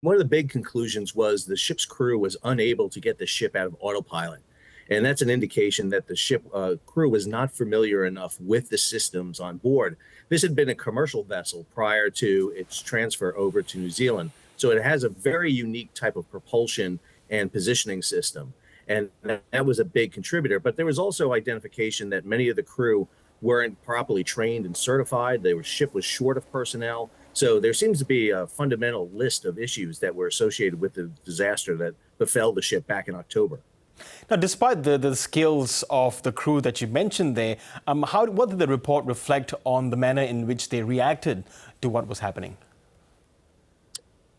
one of the big conclusions was the ship's crew was unable to get the ship out of autopilot. And that's an indication that the ship crew was not familiar enough with the systems on board. This had been a commercial vessel prior to its transfer over to New Zealand. So it has a very unique type of propulsion and positioning system. And that was a big contributor. But there was also identification that many of the crew weren't properly trained and certified. The ship was short of personnel. So there seems to be a fundamental list of issues that were associated with the disaster that befell the ship back in October. Now, despite the skills of the crew that you mentioned there, what did the report reflect on the manner in which they reacted to what was happening?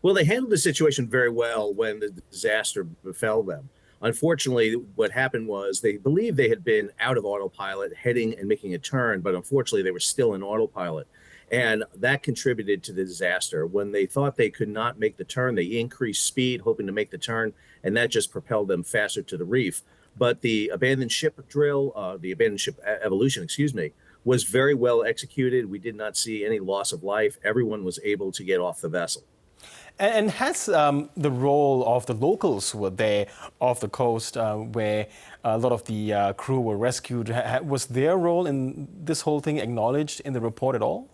Well, they handled the situation very well when the disaster befell them. Unfortunately, what happened was they believed they had been out of autopilot, heading and making a turn, but unfortunately they were still in autopilot. And that contributed to the disaster. When they thought they could not make the turn, they increased speed, hoping to make the turn, and that just propelled them faster to the reef. But the abandoned ship drill, the abandoned ship evolution, was very well executed. We did not see any loss of life. Everyone was able to get off the vessel. And has the role of the locals who were there off the coast where a lot of the crew were rescued, was their role in this whole thing acknowledged in the report at all?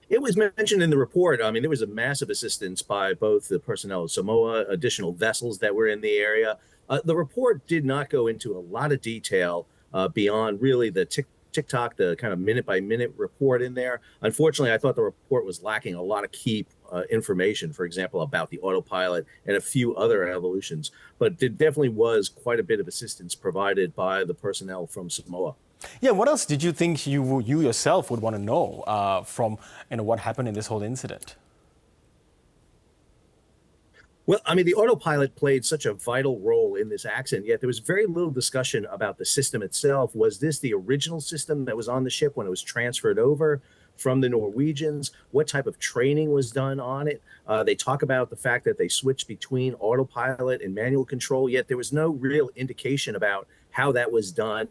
It was mentioned in the report. I mean, there was a massive assistance by both the personnel of Samoa, additional vessels that were in the area. The report did not go into a lot of detail beyond really the TikTok, the kind of minute-by-minute report in there. Unfortunately, I thought the report was lacking a lot of key information, for example, about the autopilot and a few other evolutions. But there definitely was quite a bit of assistance provided by the personnel from Samoa. Yeah, what else did you think you yourself would want to know from what happened in this whole incident? Well, I mean, the autopilot played such a vital role in this accident, yet there was very little discussion about the system itself. Was this the original system that was on the ship when it was transferred over from the Norwegians? What type of training was done on it? They talk about the fact that they switched between autopilot and manual control, yet there was no real indication about how that was done,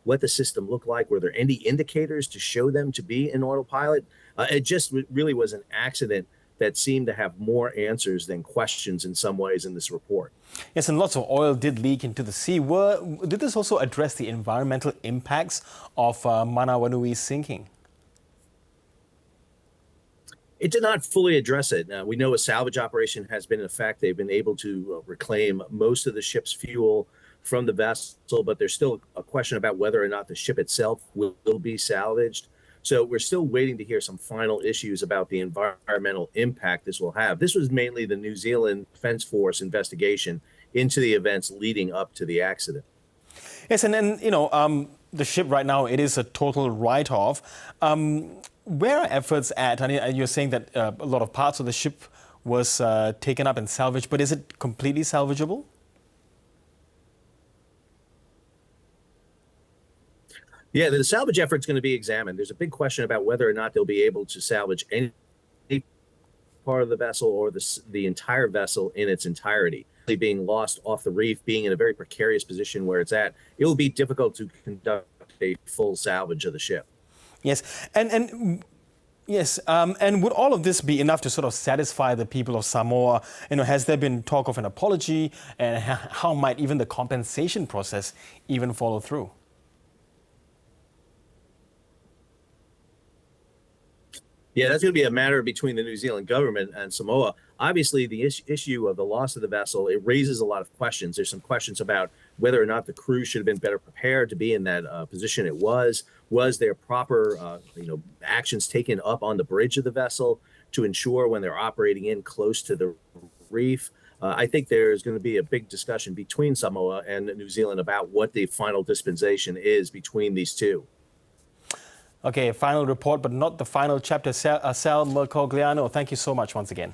what the system looked like. Were there any indicators to show them to be in autopilot? It just really was an accident that seemed to have more answers than questions in some ways in this report. Yes, and lots of oil did leak into the sea. Did this also address the environmental impacts of Manawaunui's sinking? It did not fully address it. We know a salvage operation has been in effect. They've been able to reclaim most of the ship's fuel from the vessel, but there's still a question about whether or not the ship itself will be salvaged. So we're still waiting to hear some final issues about the environmental impact this will have. This was mainly the New Zealand Defence Force investigation into the events leading up to the accident. Yes, and then, the ship right now, it is a total write-off. Where are efforts at? I mean, you're saying that a lot of parts of the ship was taken up and salvaged, but is it completely salvageable? Yeah, the salvage effort's going to be examined. There's a big question about whether or not they'll be able to salvage any part of the vessel or the entire vessel in its entirety. Being lost off the reef, being in a very precarious position where it's at, it will be difficult to conduct a full salvage of the ship. Yes, and would all of this be enough to sort of satisfy the people of Samoa? Has there been talk of an apology, and how might even the compensation process even follow through? Yeah, that's going to be a matter between the New Zealand government and Samoa. Obviously, the issue of the loss of the vessel, it raises a lot of questions. There's some questions about whether or not the crew should have been better prepared to be in that position it was. Was there proper, actions taken up on the bridge of the vessel to ensure when they're operating in close to the reef? I think there's going to be a big discussion between Samoa and New Zealand about what the final dispensation is between these two. Okay, a final report, but not the final chapter. Sal Mercogliano, thank you so much once again.